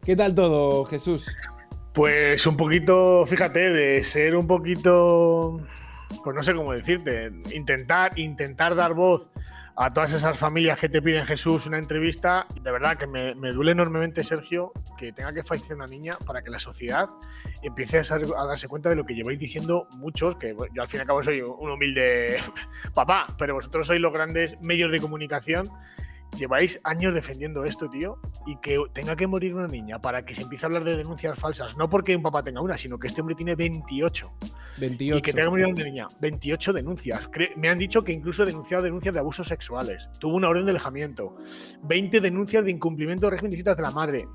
¿Qué tal todo, Jesús? Pues un poquito, fíjate, de ser un poquito, pues no sé cómo decirte, intentar dar voz a todas esas familias que te piden, Jesús, una entrevista. De verdad que me duele enormemente, Sergio, que tenga que fallecer una niña para que la sociedad empiece a darse cuenta de lo que lleváis diciendo muchos, que yo al fin y al cabo soy un humilde papá, pero vosotros sois los grandes medios de comunicación. Lleváis años defendiendo esto, tío, y que tenga que morir una niña para que se empiece a hablar de denuncias falsas, no porque un papá tenga una, sino que este hombre tiene 28. 28. Y que tenga que morir una niña, 28 denuncias. Me han dicho que incluso ha denunciado denuncias de abusos sexuales. Tuvo una orden de alejamiento. 20 denuncias de incumplimiento de régimen de visitas de la madre.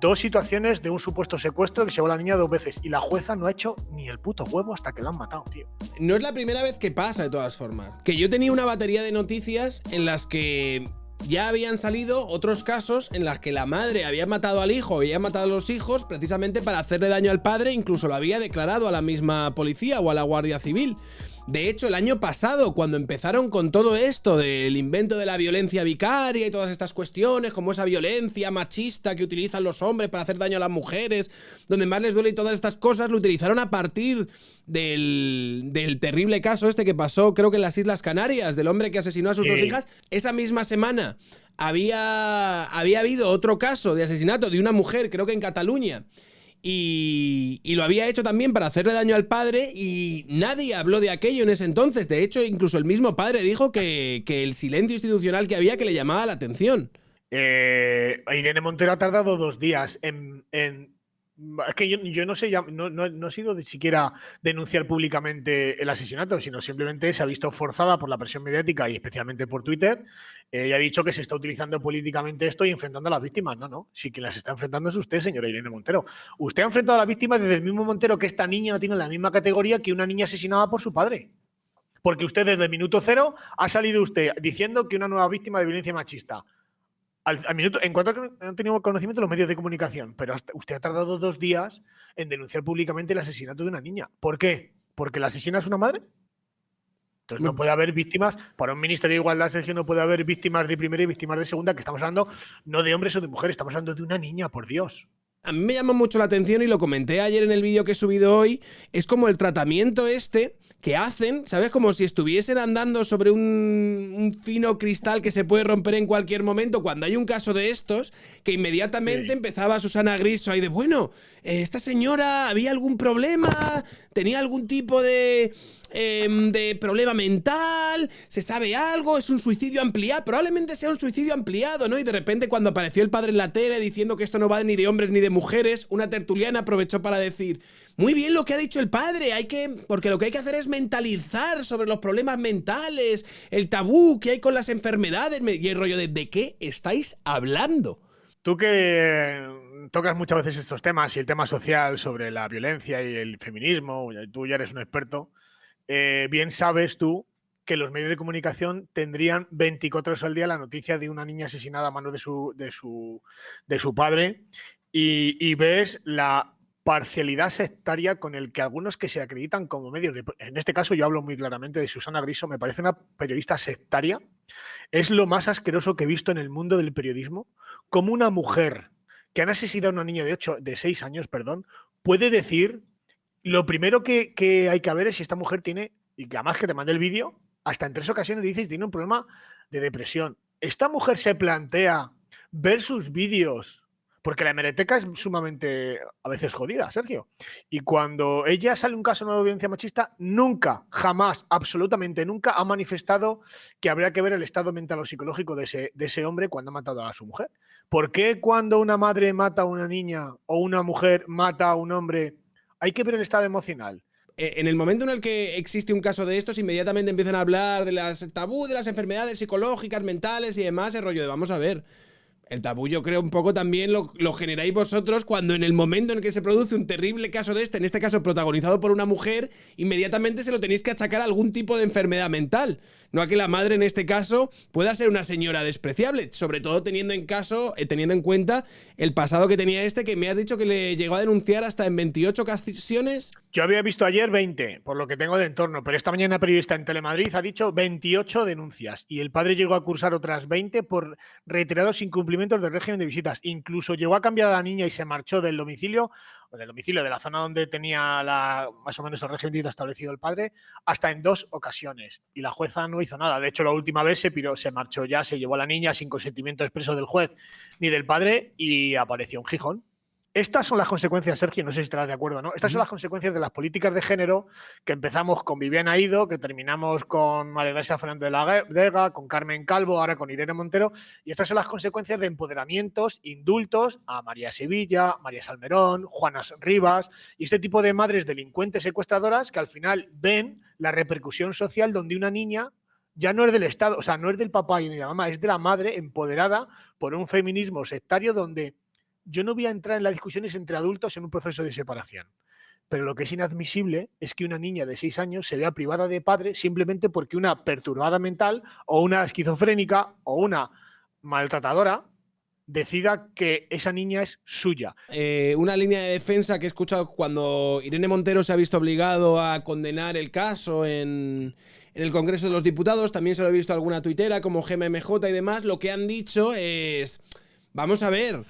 2 situaciones de un supuesto secuestro que se llevó a la niña 2 veces. Y la jueza no ha hecho ni el puto huevo hasta que la han matado, tío. No es la primera vez que pasa, de todas formas. Que yo tenía una batería de noticias en las que ya habían salido otros casos en las que la madre había matado al hijo y había matado a los hijos precisamente para hacerle daño al padre, incluso lo había declarado a la misma policía o a la Guardia Civil. De hecho, el año pasado, cuando empezaron con todo esto del invento de la violencia vicaria y todas estas cuestiones, como esa violencia machista que utilizan los hombres para hacer daño a las mujeres, donde más les duele y todas estas cosas, lo utilizaron a partir del terrible caso este que pasó, creo que en las Islas Canarias, del hombre que asesinó a sus 2 hijas. Esa misma semana había habido otro caso de asesinato de una mujer, creo que en Cataluña, y lo había hecho también para hacerle daño al padre, y nadie habló de aquello en ese entonces. De hecho, incluso el mismo padre dijo que el silencio institucional que había, que le llamaba la atención. Irene Montero ha tardado 2 días en es que yo no sé, no ha sido de siquiera denunciar públicamente el asesinato, sino simplemente se ha visto forzada por la presión mediática y especialmente por Twitter. Y ha dicho que se está utilizando políticamente esto y enfrentando a las víctimas. No. Si quien las está enfrentando es usted, señora Irene Montero. Usted ha enfrentado a las víctimas desde el mismo Montero que esta niña no tiene la misma categoría que una niña asesinada por su padre. Porque usted desde el minuto cero ha salido usted diciendo que una nueva víctima de violencia machista. Al minuto, en cuanto han tenido conocimiento los medios de comunicación, pero usted ha tardado 2 días en denunciar públicamente el asesinato de una niña. ¿Por qué? ¿Porque la asesina es una madre? Entonces no puede haber víctimas, para un Ministerio de Igualdad, Sergio, no puede haber víctimas de primera y víctimas de segunda, que estamos hablando no de hombres o de mujeres, estamos hablando de una niña, por Dios. A mí me llama mucho la atención, y lo comenté ayer en el vídeo que he subido hoy, es como el tratamiento este que hacen, ¿sabes? Como si estuviesen andando sobre un fino cristal que se puede romper en cualquier momento, cuando hay un caso de estos, que inmediatamente empezaba Susana Griso ahí de, bueno, esta señora había algún problema, tenía algún tipo de problema mental, se sabe algo, es un suicidio ampliado, probablemente sea un suicidio ampliado, ¿no? Y de repente, cuando apareció el padre en la tele diciendo que esto no va ni de hombres ni de mujeres, una tertuliana aprovechó para decir, muy bien lo que ha dicho el padre, porque lo que hay que hacer es mentalizar sobre los problemas mentales, el tabú que hay con las enfermedades, y el rollo ¿de qué estáis hablando? Tú que tocas muchas veces estos temas y el tema social sobre la violencia y el feminismo, tú ya eres un experto, bien sabes tú que los medios de comunicación tendrían 24 horas al día la noticia de una niña asesinada a manos de su padre, y ves la parcialidad sectaria con el que algunos que se acreditan como medios en este caso yo hablo muy claramente de Susana Griso, me parece una periodista sectaria. Es lo más asqueroso que he visto en el mundo del periodismo, como una mujer que han asesinado a una niña de 6 años, puede decir, lo primero que hay que ver es si esta mujer tiene, y que además que te mandé el vídeo, hasta en 3 ocasiones dices que tiene un problema de depresión. Esta mujer se plantea ver sus vídeos, porque la hemeroteca es sumamente a veces jodida, Sergio. Y cuando ella sale un caso de violencia machista, nunca, jamás, absolutamente nunca ha manifestado que habría que ver el estado mental o psicológico de ese hombre cuando ha matado a su mujer. ¿Por qué cuando una madre mata a una niña o una mujer mata a un hombre hay que ver el estado emocional? En el momento en el que existe un caso de estos, inmediatamente empiezan a hablar de las tabú, de las enfermedades psicológicas, mentales y demás, el rollo de vamos a ver. El tabú yo creo un poco también lo generáis vosotros cuando en el momento en que se produce un terrible caso de en este caso protagonizado por una mujer, inmediatamente se lo tenéis que achacar a algún tipo de enfermedad mental. No a que la madre en este caso pueda ser una señora despreciable, sobre todo teniendo en cuenta el pasado que tenía que me has dicho que le llegó a denunciar hasta en 28 ocasiones. Yo había visto ayer 20, por lo que tengo de entorno, pero esta mañana periodista en Telemadrid ha dicho 28 denuncias y el padre llegó a cursar otras 20 por reiterados incumplimientos del régimen de visitas. Incluso llegó a cambiar a la niña y se marchó del domicilio, de la zona donde tenía más o menos el régimen de visitas establecido el padre, hasta en 2 ocasiones. Y la jueza no hizo nada. De hecho, la última vez se marchó ya, se llevó a la niña sin consentimiento expreso del juez ni del padre y apareció en Gijón. Estas son las consecuencias, Sergio, no sé si estarás de acuerdo, ¿no? Estas son las consecuencias de las políticas de género que empezamos con Viviana Aido, que terminamos con María Gracia Fernández de la Vega, con Carmen Calvo, ahora con Irene Montero. Y estas son las consecuencias de empoderamientos, indultos a María Sevilla, María Salmerón, Juana Rivas y este tipo de madres delincuentes secuestradoras que al final ven la repercusión social donde una niña ya no es del Estado, o sea, no es del papá y ni de la mamá, es de la madre empoderada por un feminismo sectario donde yo no voy a entrar en las discusiones entre adultos en un proceso de separación, pero lo que es inadmisible es que una niña de 6 años se vea privada de padre simplemente porque una perturbada mental o una esquizofrénica o una maltratadora decida que esa niña es suya. Una línea de defensa que he escuchado cuando Irene Montero se ha visto obligado a condenar el caso en el Congreso de los Diputados, también se lo he visto a alguna tuitera como GMMJ y demás, lo que han dicho es, vamos a ver,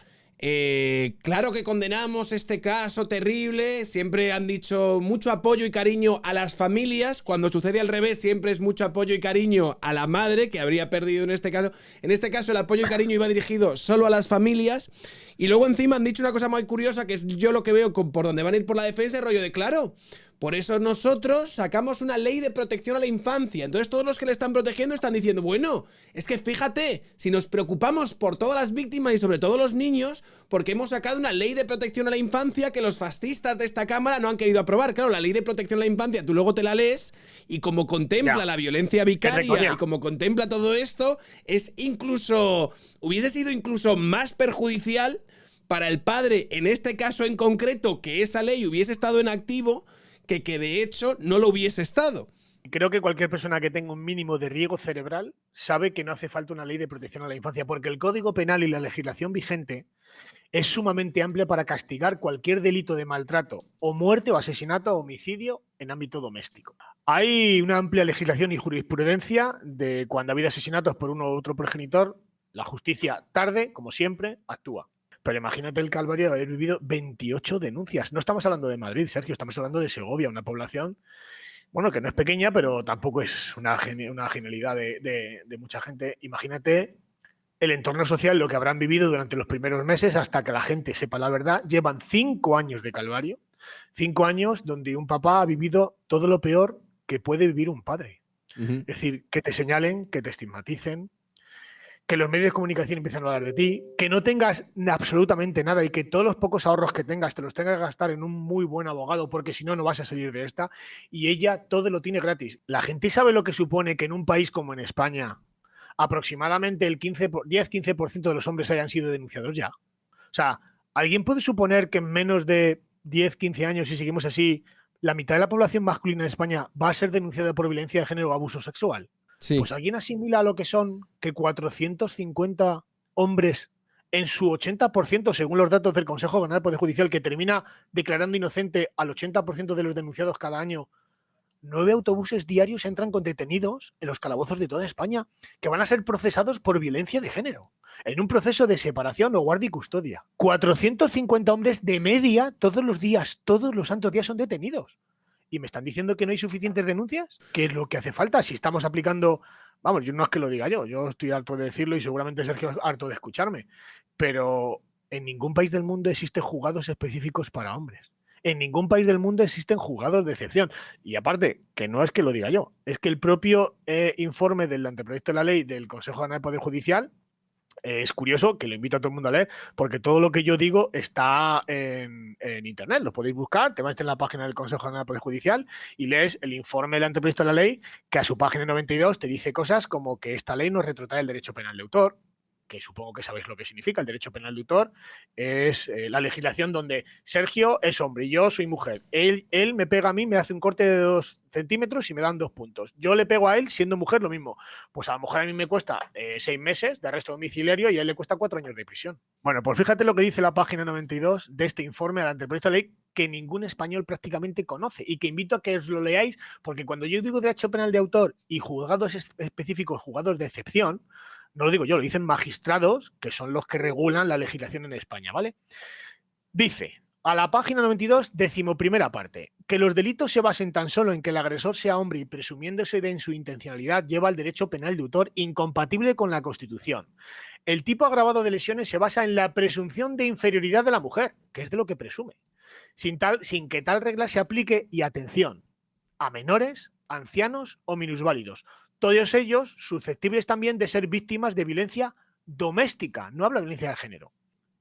claro que condenamos este caso terrible, siempre han dicho mucho apoyo y cariño a las familias, cuando sucede al revés siempre es mucho apoyo y cariño a la madre, que habría perdido en este caso. En este caso el apoyo y cariño iba dirigido solo a las familias, y luego encima han dicho una cosa muy curiosa, que es yo lo que veo por donde van a ir por la defensa, el rollo de claro, por eso nosotros sacamos una ley de protección a la infancia. Entonces todos los que le están protegiendo están diciendo, bueno, es que fíjate, si nos preocupamos por todas las víctimas y sobre todo los niños, porque hemos sacado una ley de protección a la infancia que los fascistas de esta cámara no han querido aprobar. Claro, la ley de protección a la infancia, tú luego te la lees y como contempla la violencia vicaria y como contempla todo esto, hubiese sido incluso más perjudicial para el padre, en este caso en concreto, que esa ley hubiese estado en activo, que de hecho no lo hubiese estado. Creo que cualquier persona que tenga un mínimo de riego cerebral sabe que no hace falta una ley de protección a la infancia, porque el Código Penal y la legislación vigente es sumamente amplia para castigar cualquier delito de maltrato o muerte o asesinato o homicidio en ámbito doméstico. Hay una amplia legislación y jurisprudencia de cuando ha habido asesinatos por uno u otro progenitor, la justicia tarde, como siempre, actúa. Pero imagínate el calvario de haber vivido 28 denuncias. No estamos hablando de Madrid, Sergio, estamos hablando de Segovia, una población, bueno, que no es pequeña, pero tampoco es una genialidad de mucha gente. Imagínate el entorno social, lo que habrán vivido durante los primeros meses hasta que la gente sepa la verdad. Llevan 5 años de calvario, 5 años donde un papá ha vivido todo lo peor que puede vivir un padre. Es decir, que te señalen, que te estigmaticen, que los medios de comunicación empiezan a hablar de ti, que no tengas absolutamente nada y que todos los pocos ahorros que tengas te los tengas que gastar en un muy buen abogado porque si no, no vas a salir de esta. Y ella todo lo tiene gratis. La gente sabe lo que supone que en un país como en España aproximadamente el 10-15% de los hombres hayan sido denunciados ya. O sea, ¿alguien puede suponer que en menos de 10-15 años, si seguimos así, la mitad de la población masculina de España va a ser denunciada por violencia de género o abuso sexual? Sí. Pues alguien asimila lo que son que 450 hombres, en su 80%, según los datos del Consejo General del Poder Judicial, que termina declarando inocente al 80% de los denunciados cada año, 9 autobuses diarios entran con detenidos en los calabozos de toda España que van a ser procesados por violencia de género, en un proceso de separación o guardia y custodia. 450 hombres de media todos los días, todos los santos días son detenidos. ¿Y me están diciendo que no hay suficientes denuncias? ¿Qué es lo que hace falta? Si estamos aplicando... Vamos, yo no es que lo diga yo estoy harto de decirlo y seguramente Sergio es harto de escucharme, pero en ningún país del mundo existen juzgados específicos para hombres. En ningún país del mundo existen juzgados de excepción. Y aparte, que no es que lo diga yo, es que el propio informe del anteproyecto de la ley del Consejo General del Poder Judicial es curioso, que lo invito a todo el mundo a leer, porque todo lo que yo digo está en internet, lo podéis buscar, te vas en la página del Consejo General del Poder Judicial y lees el informe del anteproyecto de la ley, que a su página 92 te dice cosas como que esta ley no retrotrae el derecho penal de autor, que supongo que sabéis lo que significa. El derecho penal de autor es la legislación donde Sergio es hombre y yo soy mujer. Él me pega a mí, me hace un corte de 2 centímetros y me dan 2 puntos. Yo le pego a él siendo mujer lo mismo. Pues a lo mejor a mí me cuesta 6 meses de arresto domiciliario y a él le cuesta 4 años de prisión. Bueno, pues fíjate lo que dice la página 92 de este informe al anteproyecto de ley que ningún español prácticamente conoce y que invito a que os lo leáis, porque cuando yo digo derecho penal de autor y juzgados específicos, juzgados de excepción, no lo digo yo, lo dicen magistrados, que son los que regulan la legislación en España, ¿vale? Dice, a la página 92, 11ª parte, que los delitos se basen tan solo en que el agresor sea hombre y presumiéndose de en su intencionalidad lleva el derecho penal de autor incompatible con la Constitución. El tipo agravado de lesiones se basa en la presunción de inferioridad de la mujer, que es de lo que presume, sin que tal regla se aplique, y atención, a menores, ancianos o minusválidos, todos ellos susceptibles también de ser víctimas de violencia doméstica, no habla de violencia de género.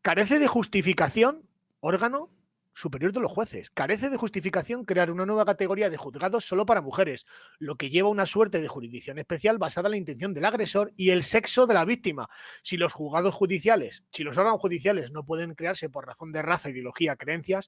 Carece de justificación, órgano superior de los jueces, carece de justificación crear una nueva categoría de juzgados solo para mujeres, lo que lleva a una suerte de jurisdicción especial basada en la intención del agresor y el sexo de la víctima. Si los órganos judiciales no pueden crearse por razón de raza, ideología, creencias,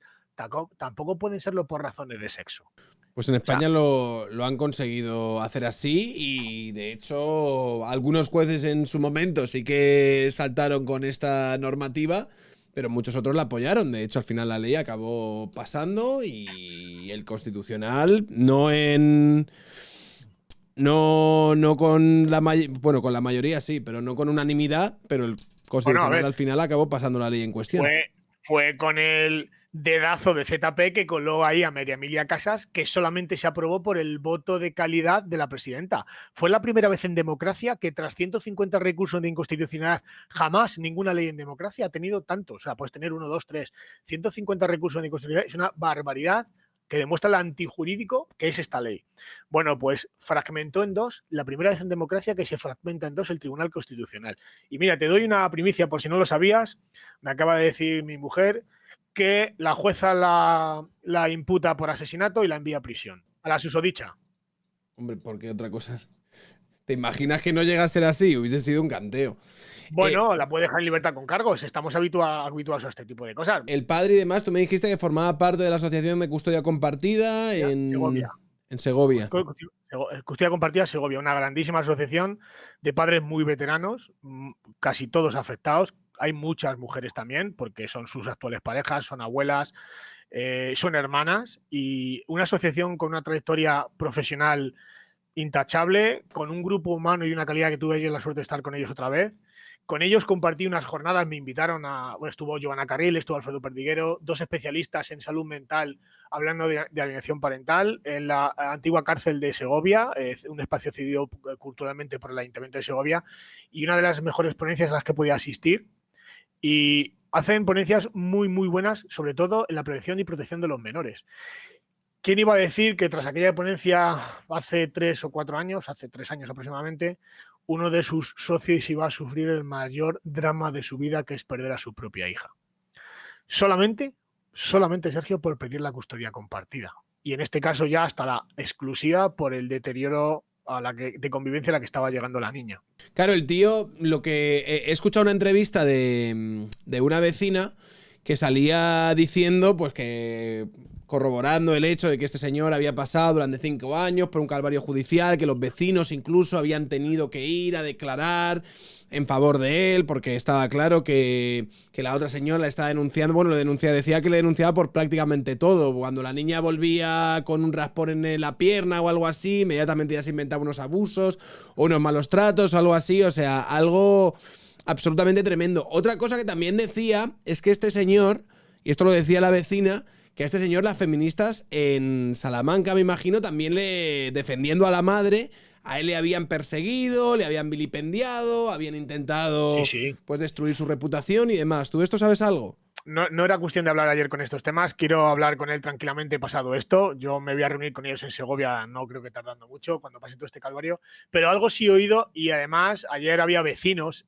tampoco pueden serlo por razones de sexo. Pues en España lo han conseguido hacer así y de hecho algunos jueces en su momento sí que saltaron con esta normativa, pero muchos otros la apoyaron. De hecho, al final la ley acabó pasando y el Constitucional no con con la mayoría sí, pero no con unanimidad, pero el Constitucional al final acabó pasando la ley en cuestión. Fue con el dedazo de ZP que coló ahí a María Emilia Casas, que solamente se aprobó por el voto de calidad de la presidenta. Fue la primera vez en democracia que tras 150 recursos de inconstitucionalidad, jamás ninguna ley en democracia ha tenido tantos. O sea, puedes tener 1, 2, 3, 150 recursos de inconstitucionalidad. Es una barbaridad que demuestra lo antijurídico que es esta ley. Bueno, pues fragmentó en 2, la primera vez en democracia que se fragmenta en 2 el Tribunal Constitucional. Y mira, te doy una primicia por si no lo sabías, me acaba de decir mi mujer que la jueza la imputa por asesinato y la envía a prisión, a la susodicha. Hombre, ¿por qué otra cosa? ¿Te imaginas que no llega a ser así? Hubiese sido un canteo. Bueno, la puede dejar en libertad con cargos. Estamos habituados a este tipo de cosas. El padre y demás, tú me dijiste que formaba parte de la Asociación de Custodia Compartida en Segovia. Custodia Compartida Segovia, una grandísima asociación de padres muy veteranos, casi todos afectados. Hay muchas mujeres también, porque son sus actuales parejas, son abuelas, son hermanas, y una asociación con una trayectoria profesional intachable, con un grupo humano y una calidad que tuve la suerte de estar con ellos otra vez. Con ellos compartí unas jornadas, me invitaron estuvo Giovanna Carril, estuvo Alfredo Perdiguero, 2 especialistas en salud mental hablando de alienación parental en la antigua cárcel de Segovia, un espacio cedido culturalmente por el Ayuntamiento de Segovia, y una de las mejores ponencias a las que podía asistir. Y hacen ponencias muy, muy buenas, sobre todo en la prevención y protección de los menores. ¿Quién iba a decir que tras aquella ponencia hace 3 o 4 años, hace 3 años aproximadamente, uno de sus socios iba a sufrir el mayor drama de su vida, que es perder a su propia hija? Solamente, Sergio, por pedir la custodia compartida. Y en este caso ya hasta la exclusiva por el deterioro de convivencia a la que estaba llegando la niña. Claro, el tío, lo que he escuchado una entrevista de una vecina que salía diciendo, pues que corroborando el hecho de que este señor había pasado durante 5 años por un calvario judicial, que los vecinos incluso habían tenido que ir a declarar en favor de él, porque estaba claro que la otra señora la estaba denunciando. Bueno, decía que le denunciaba por prácticamente todo. Cuando la niña volvía con un raspón en la pierna o algo así, inmediatamente ya se inventaba unos abusos o unos malos tratos o algo así. O sea, algo absolutamente tremendo. Otra cosa que también decía es que este señor, y esto lo decía la vecina, que a este señor las feministas en Salamanca, me imagino, también defendiendo a la madre, a él le habían perseguido, le habían vilipendiado, habían intentado pues destruir su reputación y demás. ¿Tú de esto sabes algo? No era cuestión de hablar ayer con estos temas, quiero hablar con él tranquilamente pasado esto. Yo me voy a reunir con ellos en Segovia, no creo que tardando mucho, cuando pase todo este calvario, pero algo sí he oído, y además ayer había vecinos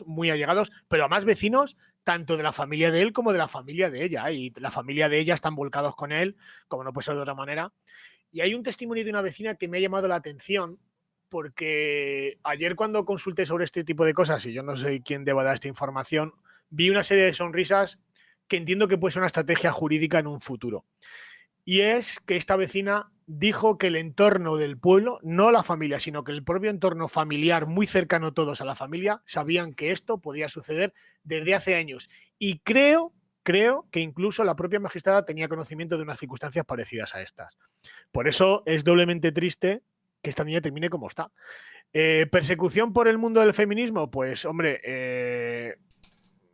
muy allegados, pero además vecinos tanto de la familia de él como de la familia de ella, y la familia de ella están volcados con él, como no puede ser de otra manera. Y hay un testimonio de una vecina que me ha llamado la atención, porque ayer cuando consulté sobre este tipo de cosas, y yo no sé quién deba dar esta información, vi una serie de sonrisas que entiendo que puede ser una estrategia jurídica en un futuro. Y es que esta vecina dijo que el entorno del pueblo, no la familia, sino que el propio entorno familiar, muy cercano todos a la familia, sabían que esto podía suceder desde hace años. Y creo que incluso la propia magistrada tenía conocimiento de unas circunstancias parecidas a estas. Por eso es doblemente triste que esta niña termine como está. ¿Persecución por el mundo del feminismo? Pues, hombre,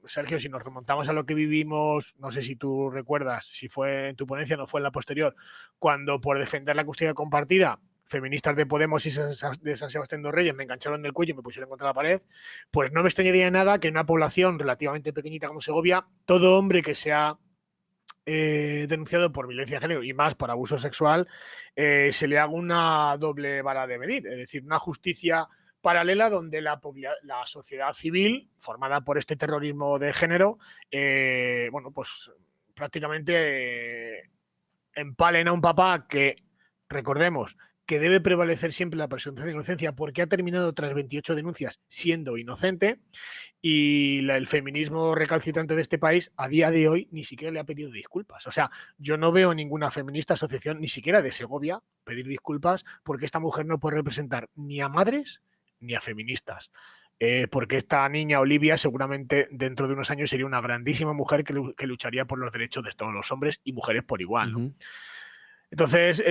Sergio, si nos remontamos a lo que vivimos, no sé si tú recuerdas, si fue en tu ponencia, no fue en la posterior, cuando por defender la custodia compartida, feministas de Podemos y de San Sebastián de los Reyes me engancharon del cuello y me pusieron contra la pared, pues no me extrañaría nada que en una población relativamente pequeñita como Segovia, todo hombre que sea denunciado por violencia de género y más por abuso sexual, se le haga una doble vara de medir, es decir, una justicia paralela donde la sociedad civil, formada por este terrorismo de género, bueno, pues prácticamente empalen a un papá que, recordemos, que debe prevalecer siempre la presunción de inocencia porque ha terminado tras 28 denuncias siendo inocente, y el feminismo recalcitrante de este país a día de hoy ni siquiera le ha pedido disculpas. O sea, yo no veo ninguna feminista asociación, ni siquiera de Segovia, pedir disculpas porque esta mujer no puede representar ni a madres ni a feministas. Porque esta niña Olivia seguramente dentro de unos años sería una grandísima mujer que lucharía por los derechos de todos los hombres y mujeres por igual, ¿no? Entonces,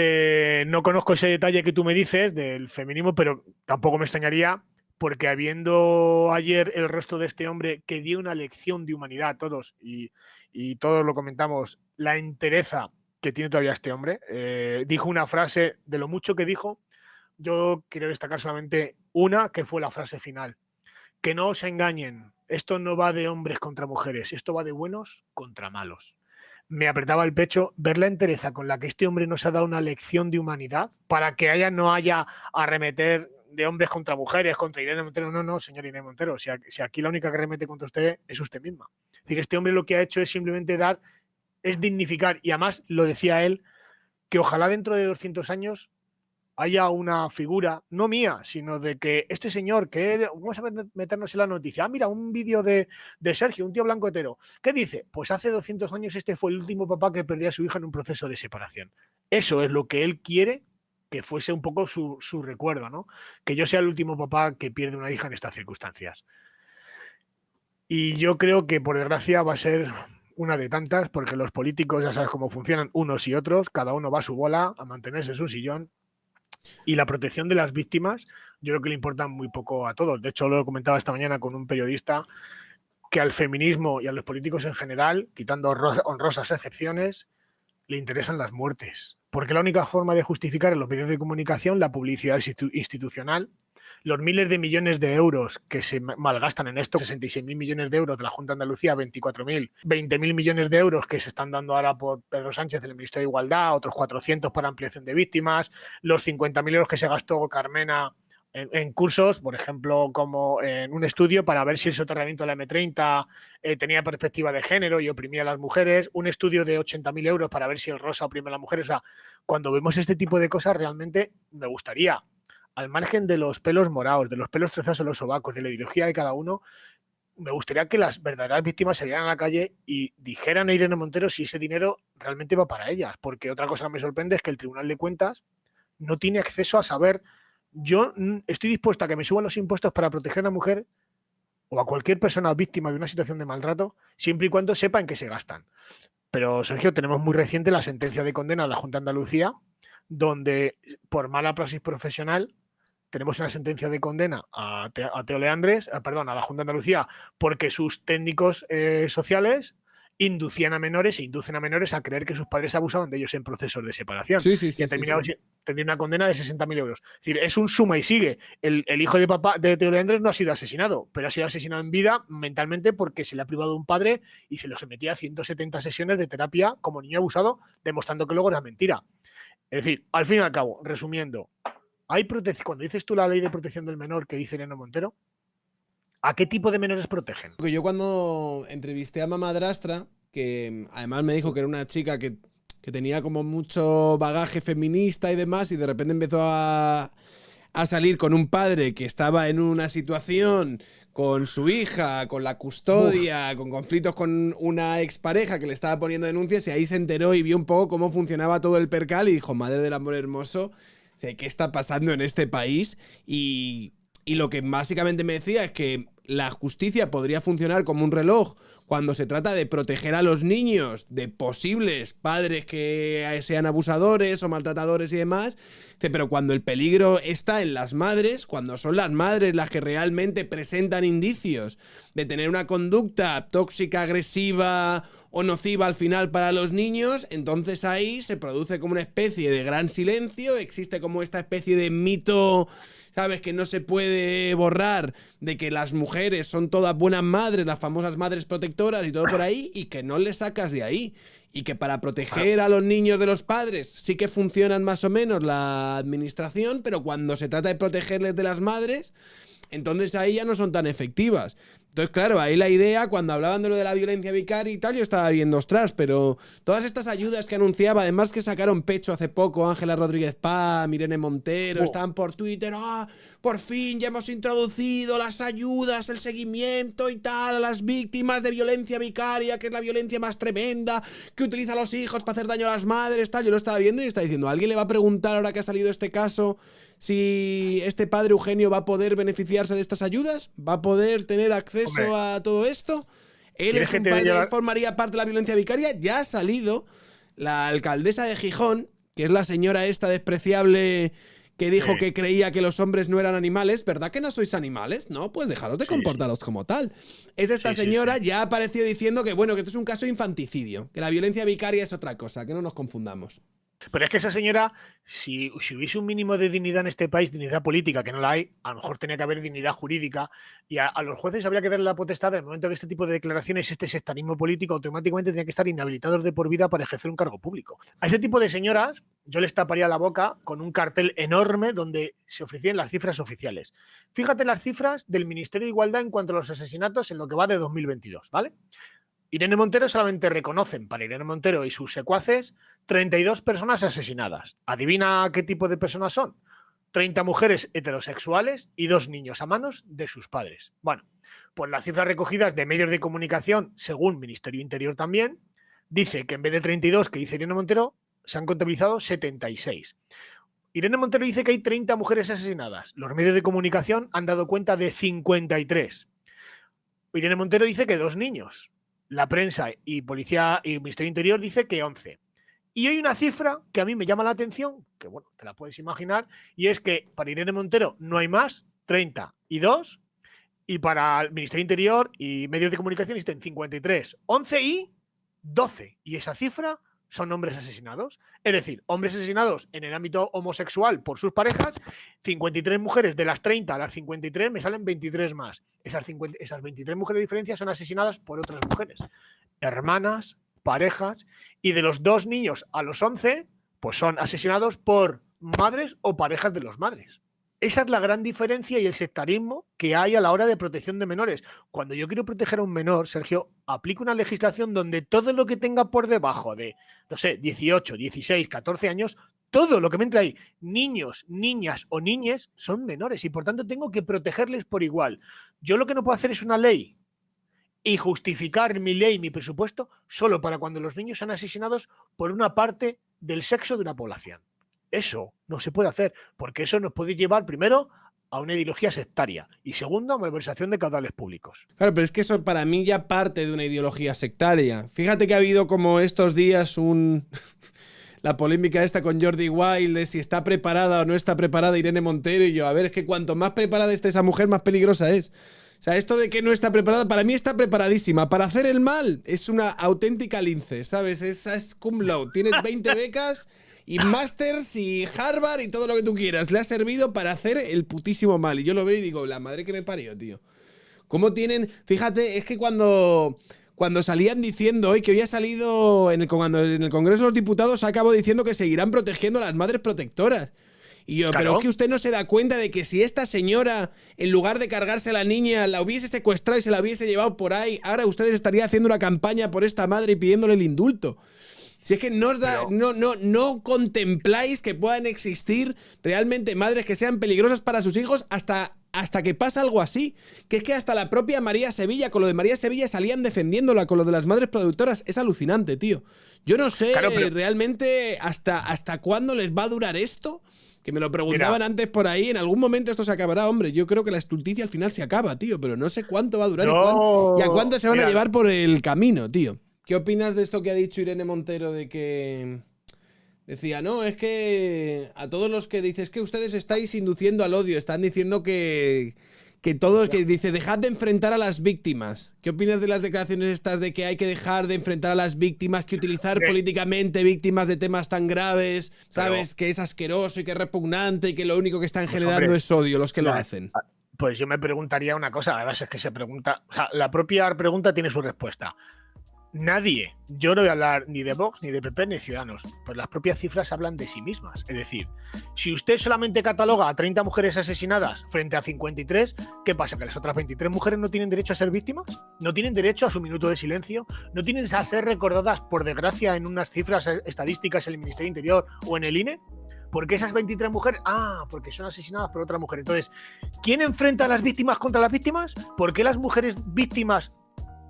no conozco ese detalle que tú me dices del feminismo, pero tampoco me extrañaría, porque habiendo ayer el rostro de este hombre que dio una lección de humanidad a todos, y todos lo comentamos, la entereza que tiene todavía este hombre, dijo una frase, de lo mucho que dijo, yo quiero destacar solamente una, que fue la frase final. Que no os engañen, esto no va de hombres contra mujeres, esto va de buenos contra malos. Me apretaba el pecho ver la entereza con la que este hombre nos ha dado una lección de humanidad para que no haya arremeter de hombres contra mujeres, contra Irene Montero. No, señor Irene Montero, si aquí la única que remete contra usted es usted misma. Es decir, este hombre lo que ha hecho es simplemente es dignificar, y además lo decía él, que ojalá dentro de 200 años haya una figura, no mía, sino de que este señor, vamos a meternos en la noticia, mira, un vídeo de Sergio, un tío blanco hetero, ¿qué dice? Pues hace 200 años este fue el último papá que perdió a su hija en un proceso de separación. Eso es lo que él quiere que fuese un poco su recuerdo, ¿no? Que yo sea el último papá que pierde una hija en estas circunstancias. Y yo creo que, por desgracia, va a ser una de tantas, porque los políticos ya sabes cómo funcionan unos y otros, cada uno va a su bola a mantenerse en su sillón. Y la protección de las víctimas, yo creo que le importa muy poco a todos. De hecho, lo comentaba esta mañana con un periodista, que al feminismo y a los políticos en general, quitando honrosas excepciones, le interesan las muertes. Porque la única forma de justificar en los medios de comunicación la publicidad institucional, los miles de millones de euros que se malgastan en esto, 66.000 millones de euros de la Junta de Andalucía, 24.000, 20.000 millones de euros que se están dando ahora por Pedro Sánchez del Ministerio de Igualdad, otros 400 para ampliación de víctimas, los 50.000 euros que se gastó Carmena en cursos, por ejemplo, como en un estudio para ver si el soterramiento de la M30 tenía perspectiva de género y oprimía a las mujeres, un estudio de 80.000 euros para ver si el rosa oprime a las mujeres. O sea, cuando vemos este tipo de cosas, realmente me gustaría, al margen de los pelos morados, de los pelos trezados en los sobacos, de la ideología de cada uno, me gustaría que las verdaderas víctimas salieran a la calle y dijeran a Irene Montero si ese dinero realmente va para ellas. Porque otra cosa que me sorprende es que el Tribunal de Cuentas no tiene acceso a saber. Yo estoy dispuesta a que me suban los impuestos para proteger a la mujer o a cualquier persona víctima de una situación de maltrato, siempre y cuando sepa en qué se gastan. Pero, Sergio, tenemos muy reciente la sentencia de condena de la Junta de Andalucía, donde por mala praxis profesional tenemos una sentencia de condena a Teo Leandres, a la Junta de Andalucía, porque sus técnicos sociales inducen a menores a creer que sus padres abusaban de ellos en procesos de separación. Sí, y han terminado teniendo una condena de 60.000 euros. Es decir, es un suma y sigue. El hijo de Teo Leandres no ha sido asesinado, pero ha sido asesinado en vida mentalmente porque se le ha privado de un padre y se lo sometía a 170 sesiones de terapia como niño abusado, demostrando que luego era mentira. Es decir, al fin y al cabo, resumiendo, hay protección. Cuando dices tú la ley de protección del menor que dice Irene Montero, ¿a qué tipo de menores protegen? Yo cuando entrevisté a Mamadrastra, que además me dijo que era una chica que tenía como mucho bagaje feminista y demás, y de repente empezó a a salir con un padre que estaba en una situación con su hija, con la custodia, con conflictos con una expareja que le estaba poniendo denuncias, y ahí se enteró y vio un poco cómo funcionaba todo el percal y dijo, madre del amor hermoso, ¿qué está pasando en este país? Y lo que básicamente me decía es que la justicia podría funcionar como un reloj cuando se trata de proteger a los niños de posibles padres que sean abusadores o maltratadores y demás, pero cuando el peligro está en las madres, cuando son las madres las que realmente presentan indicios de tener una conducta tóxica, agresiva o nociva al final para los niños, entonces ahí se produce como una especie de gran silencio, existe como esta especie de mito, ¿sabes?, que no se puede borrar, de que las mujeres son todas buenas madres, las famosas madres protectoras y todo por ahí, y que no les sacas de ahí. Y que para proteger a los niños de los padres sí que funcionan más o menos la administración, pero cuando se trata de protegerles de las madres, entonces ahí ya no son tan efectivas. Entonces, claro, ahí la idea, cuando hablaban de lo de la violencia vicaria y tal, yo estaba viendo, ostras, pero todas estas ayudas que anunciaba, además que sacaron pecho hace poco Ángela Rodríguez Paz, Irene Montero, estaban por Twitter, por fin ya hemos introducido las ayudas, el seguimiento y tal a las víctimas de violencia vicaria, que es la violencia más tremenda, que utiliza a los hijos para hacer daño a las madres, tal. Yo lo estaba viendo y estaba diciendo, ¿alguien le va a preguntar ahora que ha salido este caso si este padre Eugenio va a poder beneficiarse de estas ayudas? ¿Va a poder tener acceso a todo esto? Él es un padre que formaría parte de la violencia vicaria. Ya ha salido la alcaldesa de Gijón, que es la señora esta despreciable que dijo que creía que los hombres no eran animales. ¿Verdad que no sois animales? No, pues dejaros de comportaros como tal. Es esta señora, ya ha aparecido diciendo que, bueno, que esto es un caso de infanticidio, que la violencia vicaria es otra cosa, que no nos confundamos. Pero es que esa señora, si hubiese un mínimo de dignidad en este país, dignidad política, que no la hay, a lo mejor tenía que haber dignidad jurídica, y a los jueces habría que darle la potestad, en el momento que este tipo de declaraciones, este sectarismo político, automáticamente tenía que estar inhabilitados de por vida para ejercer un cargo público. A este tipo de señoras yo les taparía la boca con un cartel enorme donde se ofrecían las cifras oficiales. Fíjate las cifras del Ministerio de Igualdad en cuanto a los asesinatos en lo que va de 2022, ¿vale? Irene Montero solamente reconocen para Irene Montero y sus secuaces 32 personas asesinadas. ¿Adivina qué tipo de personas son? 30 mujeres heterosexuales y 2 niños a manos de sus padres. Bueno, pues las cifras recogidas de medios de comunicación, según Ministerio Interior también, dice que en vez de 32 que dice Irene Montero, se han contabilizado 76. Irene Montero dice que hay 30 mujeres asesinadas. Los medios de comunicación han dado cuenta de 53. Irene Montero dice que 2 niños. La prensa y policía y Ministerio Interior dice que 11. Y hay una cifra que a mí me llama la atención, que bueno, te la puedes imaginar, y es que para Irene Montero no hay más, 32, y para el Ministerio Interior y medios de comunicación existen 53, 11 y 12. Y esa cifra son hombres asesinados. Es decir, hombres asesinados en el ámbito homosexual por sus parejas, 53 mujeres, de las 30 a las 53 me salen 23 más. Esas 23 mujeres de diferencia son asesinadas por otras mujeres, hermanas, parejas, y de los 2 niños a los 11, pues son asesinados por madres o parejas de los madres. Esa es la gran diferencia y el sectarismo que hay a la hora de protección de menores. Cuando yo quiero proteger a un menor, Sergio, aplico una legislación donde todo lo que tenga por debajo de, no sé, 18, 16, 14 años, todo lo que me entre ahí, niños, niñas o niñes, son menores y por tanto tengo que protegerles por igual. Yo lo que no puedo hacer es una ley y justificar mi ley, mi presupuesto, solo para cuando los niños son asesinados por una parte del sexo de una población. Eso no se puede hacer, porque eso nos puede llevar, primero, a una ideología sectaria y, segundo, a malversación de caudales públicos. Claro, pero es que eso para mí ya parte de una ideología sectaria. Fíjate que ha habido como estos días la polémica esta con Jordi Wild de si está preparada o no está preparada Irene Montero, y yo, a ver, es que cuanto más preparada esté esa mujer, más peligrosa es. O sea, esto de que no está preparada, para mí está preparadísima. Para hacer el mal, es una auténtica lince, ¿sabes? Esa es cum laude. Tienes 20 becas y másters y Harvard y todo lo que tú quieras. Le ha servido para hacer el putísimo mal. Y yo lo veo y digo, la madre que me parió, tío. ¿Cómo tienen...? Fíjate, es que cuando salían diciendo hoy que hoy ha salido en el Congreso de los Diputados, acabo diciendo que seguirán protegiendo a las madres protectoras. Y yo, claro. Pero es que usted no se da cuenta de que si esta señora, en lugar de cargarse a la niña, la hubiese secuestrado y se la hubiese llevado por ahí, ahora ustedes estarían haciendo una campaña por esta madre y pidiéndole el indulto. Si es que no, no contempláis que puedan existir realmente madres que sean peligrosas para sus hijos hasta que pasa algo así. Que es que hasta la propia María Sevilla, con lo de María Sevilla, salían defendiéndola con lo de las madres productoras. Es alucinante, tío. Yo no sé realmente hasta cuándo les va a durar esto. Que me lo preguntaban antes por ahí. En algún momento esto se acabará, hombre. Yo creo que la estulticia al final se acaba, tío. Pero no sé cuánto va a durar y a cuánto se van a llevar por el camino, tío. ¿Qué opinas de esto que ha dicho Irene Montero de que decía, no, es que a todos los que dices que ustedes estáis induciendo al odio, están diciendo que todos, que dice, dejad de enfrentar a las víctimas? ¿Qué opinas de las declaraciones estas de que hay que dejar de enfrentar a las víctimas, que utilizar políticamente víctimas de temas tan graves, sabes, que es asqueroso y que es repugnante y que lo único que están generando es odio los que lo hacen? Pues yo me preguntaría una cosa, además es que se pregunta, o sea, la propia pregunta tiene su respuesta. Nadie, yo no voy a hablar ni de Vox, ni de PP, ni de Ciudadanos, pues las propias cifras hablan de sí mismas. Es decir, si usted solamente cataloga a 30 mujeres asesinadas frente a 53, ¿qué pasa? ¿Que las otras 23 mujeres no tienen derecho a ser víctimas? ¿No tienen derecho a su minuto de silencio? ¿No tienen a ser recordadas, por desgracia, en unas cifras estadísticas en el Ministerio del Interior o en el INE? ¿Por qué esas 23 mujeres? Ah, porque son asesinadas por otra mujer. Entonces, ¿quién enfrenta a las víctimas contra las víctimas? ¿Por qué las mujeres víctimas,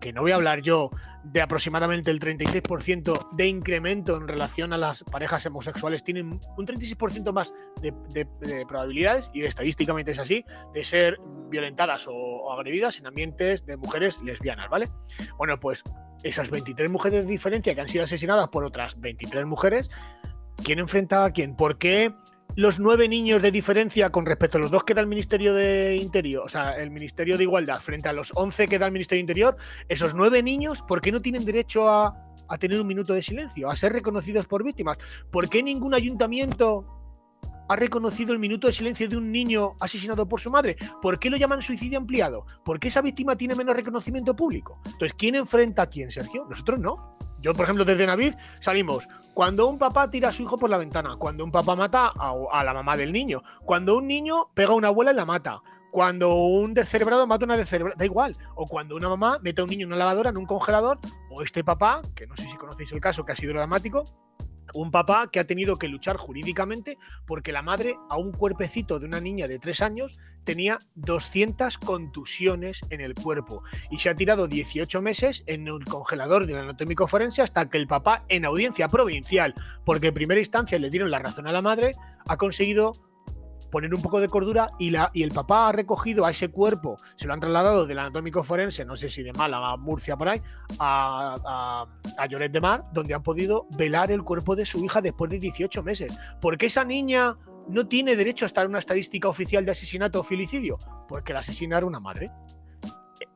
que no voy a hablar yo de aproximadamente el 36% de incremento en relación a las parejas homosexuales, tienen un 36% más de probabilidades, y estadísticamente es así, de ser violentadas o agredidas en ambientes de mujeres lesbianas, ¿vale? Bueno, pues esas 23 mujeres de diferencia que han sido asesinadas por otras 23 mujeres, ¿quién enfrenta a quién? ¿Por qué los 9 niños de diferencia con respecto a los 2 que da el Ministerio de Interior, o sea, el Ministerio de Igualdad, frente a los 11 que da el Ministerio de Interior, esos 9 niños, ¿por qué no tienen derecho a tener un minuto de silencio, a ser reconocidos por víctimas? ¿Por qué ningún ayuntamiento ha reconocido el minuto de silencio de un niño asesinado por su madre? ¿Por qué lo llaman suicidio ampliado? ¿Por qué esa víctima tiene menos reconocimiento público? Entonces, ¿quién enfrenta a quién, Sergio? Nosotros no. Yo, por ejemplo, desde Navid salimos cuando un papá tira a su hijo por la ventana, cuando un papá mata a la mamá del niño, cuando un niño pega a una abuela y la mata, cuando un descerebrado mata a una descerebrada, da igual, o cuando una mamá mete a un niño en una lavadora, en un congelador, o este papá, que no sé si conocéis el caso, que ha sido dramático, un papá que ha tenido que luchar jurídicamente porque la madre, a un cuerpecito de una niña de 3 años, tenía 200 contusiones en el cuerpo y se ha tirado 18 meses en el congelador del anatómico forense hasta que el papá, en audiencia provincial, porque en primera instancia le dieron la razón a la madre, ha conseguido poner un poco de cordura y el papá ha recogido a ese cuerpo, se lo han trasladado del anatómico forense, no sé si de Málaga, Murcia, por ahí, a Lloret de Mar, donde han podido velar el cuerpo de su hija después de 18 meses. ¿Por qué esa niña no tiene derecho a estar en una estadística oficial de asesinato o filicidio? Porque la asesinaron una madre.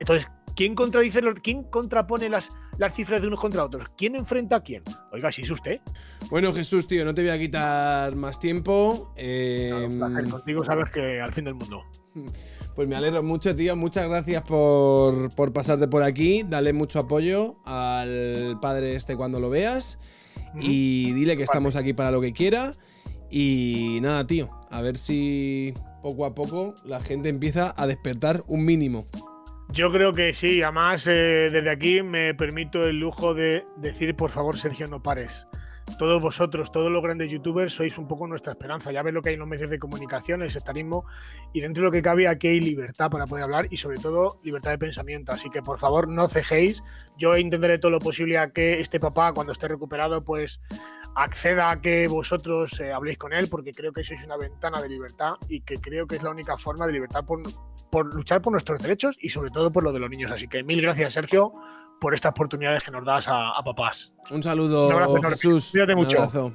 Entonces, ¿quién contrapone las cifras de unos contra otros? ¿Quién enfrenta a quién? Oiga, si es usted. Bueno, Jesús, tío, no te voy a quitar más tiempo. Un placer contigo, sabes que al fin del mundo. Pues me alegro mucho, tío. Muchas gracias por pasarte por aquí. Dale mucho apoyo al padre este cuando lo veas. Y dile que estamos aquí para lo que quiera. Y nada, tío. A ver si poco a poco la gente empieza a despertar un mínimo. Yo creo que sí, además desde aquí me permito el lujo de decir, por favor, Sergio, no pares. Todos vosotros, todos los grandes youtubers, sois un poco nuestra esperanza. Ya ves lo que hay en los medios de comunicación, el sectarismo, y dentro de lo que cabe aquí hay libertad para poder hablar y sobre todo libertad de pensamiento. Así que por favor no cejéis. Yo intentaré todo lo posible a que este papá, cuando esté recuperado, pues acceda a que vosotros habléis con él, porque creo que sois una ventana de libertad y que creo que es la única forma de libertad por luchar por nuestros derechos y sobre todo por lo de los niños. Así que mil gracias, Sergio, por estas oportunidades que nos das a papás. Un saludo, Jesús. Cuídate mucho. Un abrazo.